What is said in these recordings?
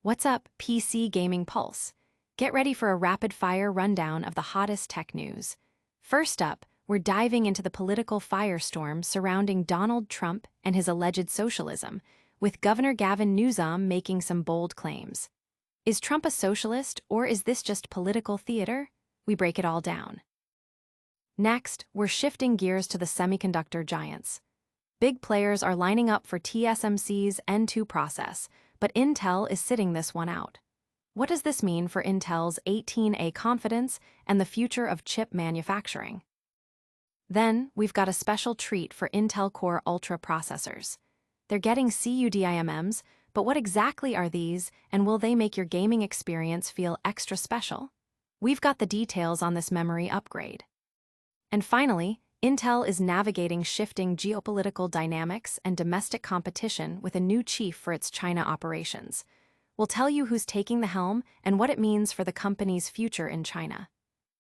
What's up, PC Gaming Pulse? Get ready for a rapid-fire rundown of the hottest tech news. First up, we're diving into the political firestorm surrounding Donald Trump and his alleged socialism, with Governor Gavin Newsom making some bold claims. Is Trump a socialist, or is this just political theater? We break it all down. Next, we're shifting gears to the semiconductor giants. Big players are lining up for TSMC's N2 process, but Intel is sitting this one out. What does this mean for Intel's 18A confidence and the future of chip manufacturing? Then, we've got a special treat for Intel Core Ultra processors. They're getting CUDIMMs, but what exactly are these, and will they make your gaming experience feel extra special? We've got the details on this memory upgrade. And finally, Intel is navigating shifting geopolitical dynamics and domestic competition with a new chief for its China operations. We'll tell you who's taking the helm and what it means for the company's future in China.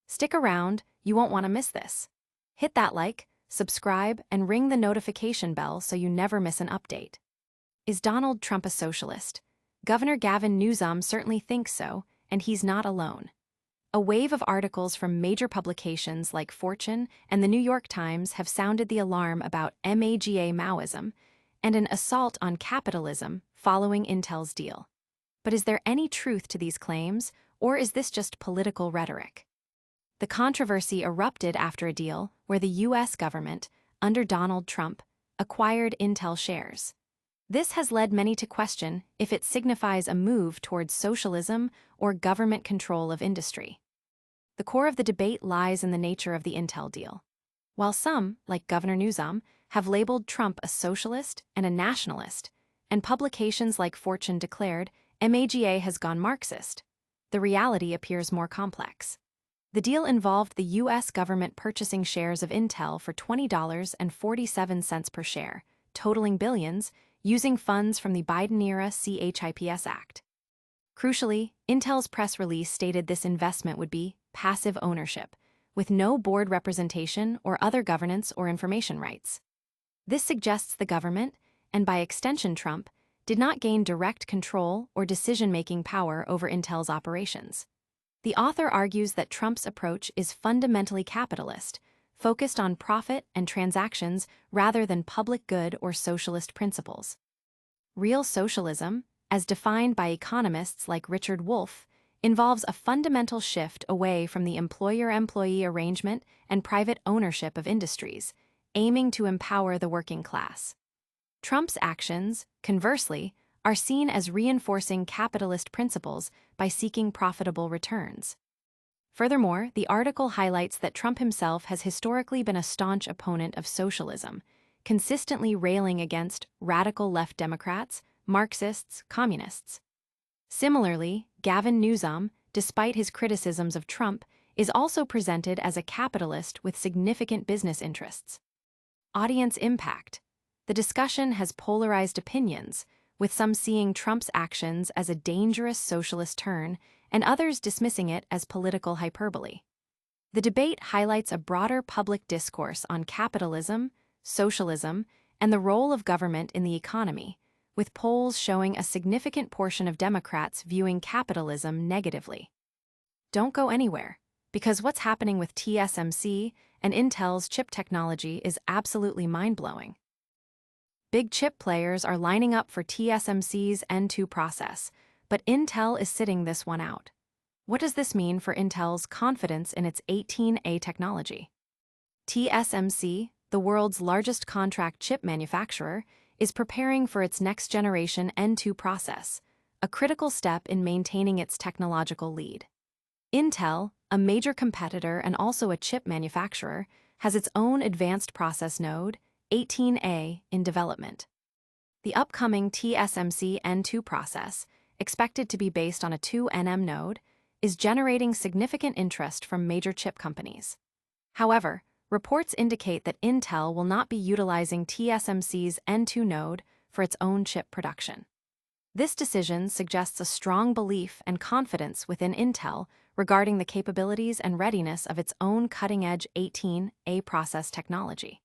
Stick around, you won't want to miss this. Hit that like, subscribe, and ring the notification bell so you never miss an update. Is Donald Trump a socialist? Governor Gavin Newsom certainly thinks so, and he's not alone. A wave of articles from major publications like Fortune and the New York Times have sounded the alarm about MAGA Maoism and an assault on capitalism following Intel's deal. But is there any truth to these claims, or is this just political rhetoric? The controversy erupted after a deal where the U.S. government, under Donald Trump, acquired Intel shares. This has led many to question if it signifies a move towards socialism or government control of industry. The core of the debate lies in the nature of the Intel deal. While some, like Governor Newsom, have labeled Trump a socialist and a nationalist, and publications like Fortune declared MAGA has gone Marxist, the reality appears more complex. The deal involved the U.S. government purchasing shares of Intel for $20.47 per share, totaling billions, using funds from the Biden-era CHIPS Act. Crucially, Intel's press release stated this investment would be passive ownership, with no board representation or other governance or information rights. This suggests the government, and by extension Trump, did not gain direct control or decision-making power over Intel's operations. The author argues that Trump's approach is fundamentally capitalist, focused on profit and transactions rather than public good or socialist principles. Real socialism, as defined by economists like Richard Wolff, involves a fundamental shift away from the employer-employee arrangement and private ownership of industries, aiming to empower the working class. Trump's actions, conversely, are seen as reinforcing capitalist principles by seeking profitable returns. Furthermore, the article highlights that Trump himself has historically been a staunch opponent of socialism, consistently railing against radical left Democrats, Marxists, communists. Similarly, Gavin Newsom, despite his criticisms of Trump, is also presented as a capitalist with significant business interests. Audience impact. The discussion has polarized opinions, with some seeing Trump's actions as a dangerous socialist turn and others dismissing it as political hyperbole. The debate highlights a broader public discourse on capitalism, socialism, and the role of government in the economy, with polls showing a significant portion of Democrats viewing capitalism negatively. Don't go anywhere, because what's happening with TSMC and Intel's chip technology is absolutely mind-blowing. Big chip players are lining up for TSMC's N2 process, but Intel is sitting this one out. What does this mean for Intel's confidence in its 18A technology? TSMC, the world's largest contract chip manufacturer, is preparing for its next-generation N2 process, a critical step in maintaining its technological lead. Intel, a major competitor and also a chip manufacturer, has its own advanced process node, 18A, in development. The upcoming TSMC N2 process, expected to be based on a 2nm node, is generating significant interest from major chip companies. However, reports indicate that Intel will not be utilizing TSMC's N2 node for its own chip production. This decision suggests a strong belief and confidence within Intel regarding the capabilities and readiness of its own cutting-edge 18A process technology.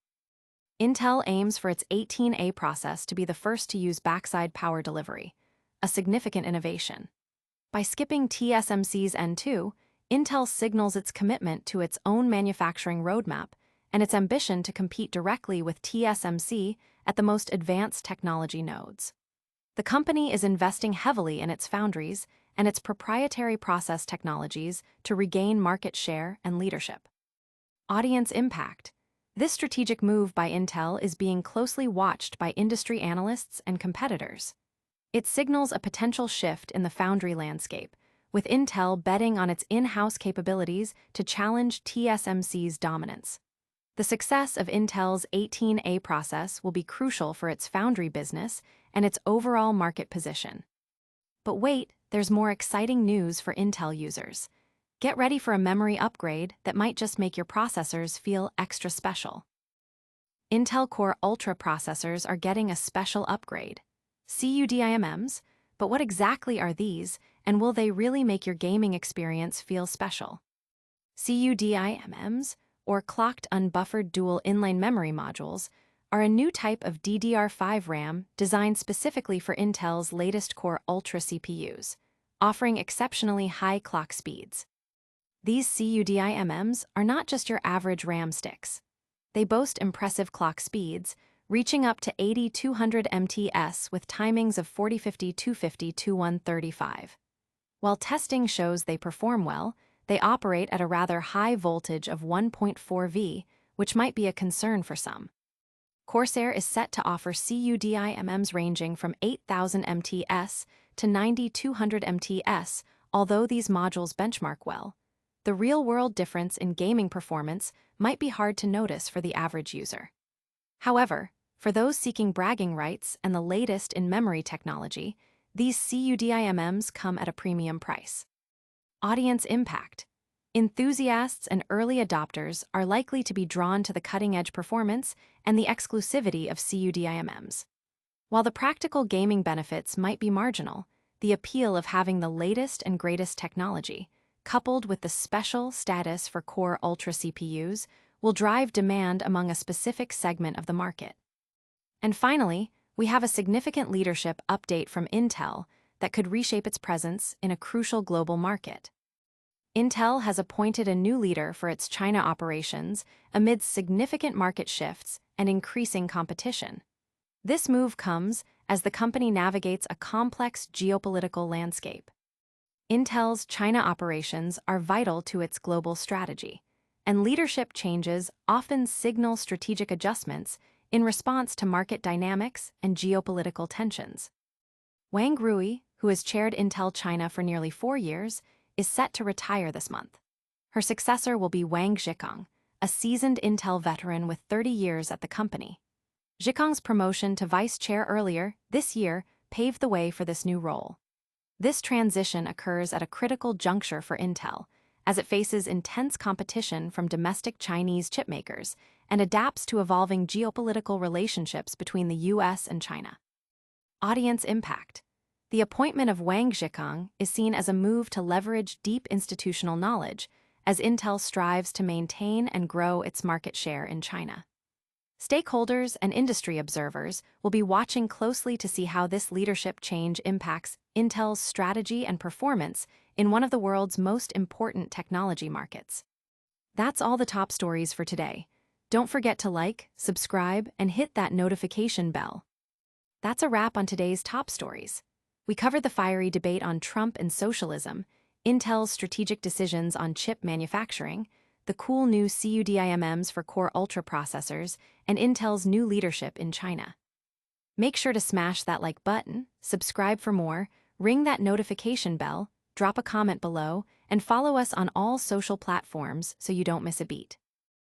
Intel aims for its 18A process to be the first to use backside power delivery, a significant innovation. By skipping TSMC's N2, Intel signals its commitment to its own manufacturing roadmap and its ambition to compete directly with TSMC at the most advanced technology nodes. The company is investing heavily in its foundries and its proprietary process technologies to regain market share and leadership. Audience impact. This strategic move by Intel is being closely watched by industry analysts and competitors. It signals a potential shift in the foundry landscape, with Intel betting on its in-house capabilities to challenge TSMC's dominance. The success of Intel's 18A process will be crucial for its foundry business and its overall market position. But wait, there's more exciting news for Intel users. Get ready for a memory upgrade that might just make your processors feel extra special. Intel Core Ultra processors are getting a special upgrade. CUDIMMs, but what exactly are these, and will they really make your gaming experience feel special? CUDIMMs, or clocked unbuffered dual inline memory modules, are a new type of DDR5 RAM designed specifically for Intel's latest Core Ultra CPUs, offering exceptionally high clock speeds. These CUDIMMs are not just your average RAM sticks. They boast impressive clock speeds, reaching up to 8200 MTS with timings of 4050, 250, 2135. While testing shows they perform well, they operate at a rather high voltage of 1.4 V, which might be a concern for some. Corsair is set to offer CUDIMMs ranging from 8000 MTS to 9200 MTS, although these modules benchmark well. The real-world difference in gaming performance might be hard to notice for the average user. However, for those seeking bragging rights and the latest in memory technology, these CUDIMMs come at a premium price. Audience impact. Enthusiasts and early adopters are likely to be drawn to the cutting-edge performance and the exclusivity of CUDIMMs. While the practical gaming benefits might be marginal, the appeal of having the latest and greatest technology, coupled with the special status for Core Ultra CPUs, will drive demand among a specific segment of the market. And finally, we have a significant leadership update from Intel that could reshape its presence in a crucial global market. Intel has appointed a new leader for its China operations amidst significant market shifts and increasing competition. This move comes as the company navigates a complex geopolitical landscape. Intel's China operations are vital to its global strategy, and leadership changes often signal strategic adjustments in response to market dynamics and geopolitical tensions. Wang Rui, who has chaired Intel China for nearly 4 years, is set to retire this month. Her successor will be Wang Zhikang, a seasoned Intel veteran with 30 years at the company. Zhikang's promotion to vice chair earlier this year paved the way for this new role. This transition occurs at a critical juncture for Intel, as it faces intense competition from domestic Chinese chipmakers and adapts to evolving geopolitical relationships between the US and China. Audience impact. The appointment of Wang Zhikang is seen as a move to leverage deep institutional knowledge as Intel strives to maintain and grow its market share in China. Stakeholders and industry observers will be watching closely to see how this leadership change impacts Intel's strategy and performance in one of the world's most important technology markets. That's all the top stories for today. Don't forget to like, subscribe, and hit that notification bell. That's a wrap on today's top stories. We covered the fiery debate on Trump and socialism, Intel's strategic decisions on chip manufacturing, the cool new CUDIMMs for Core Ultra processors, and Intel's new leadership in China. Make sure to smash that like button, subscribe for more, ring that notification bell, drop a comment below, and follow us on all social platforms so you don't miss a beat.